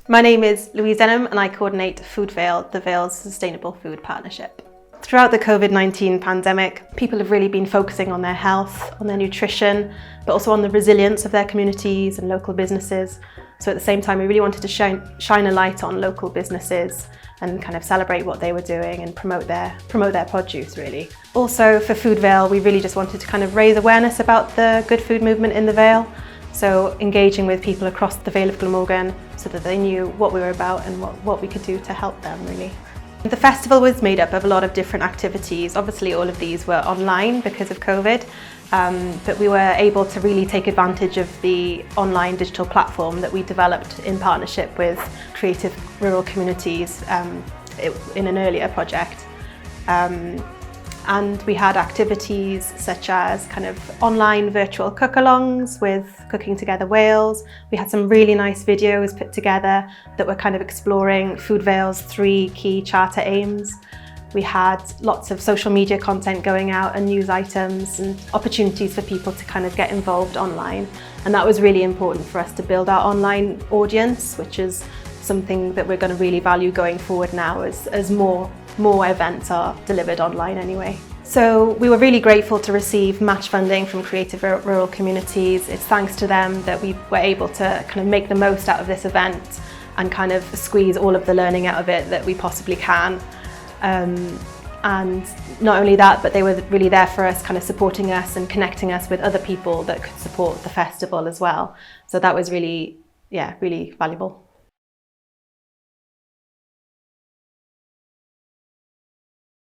My name is Louise Denham and I coordinate Food Vale, the Vale's Sustainable Food Partnership. Throughout the COVID-19 pandemic, people have really been focusing on their health, on their nutrition, but also on the resilience of their communities and local businesses. So at the same time, we really wanted to shine a light on local businesses and kind of celebrate what they were doing and promote their produce, really. Also for Food Vale, we really just wanted to kind of raise awareness about the good food movement in the Vale. So engaging with people across the Vale of Glamorgan so that they knew what we were about and what we could do to help them, really. The festival was made up of a lot of different activities. Obviously all of these were online because of COVID, but we were able to really take advantage of the online digital platform that we developed in partnership with creative rural communities in an earlier project. And we had activities such as kind of online virtual cook-alongs with Cooking Together Wales. We had some really nice videos put together that were kind of exploring Food Vale's 3 key charter aims. We had lots of social media content going out and news items and opportunities for people to kind of get involved online. And that was really important for us to build our online audience, which is something that we're going to really value going forward now as more events are delivered online anyway. So we were really grateful to receive match funding from creative rural communities. It's thanks to them that we were able to kind of make the most out of this event and kind of squeeze all of the learning out of it that we possibly can. And not only that, but they were really there for us, kind of supporting us and connecting us with other people that could support the festival as well. So that was really, really valuable.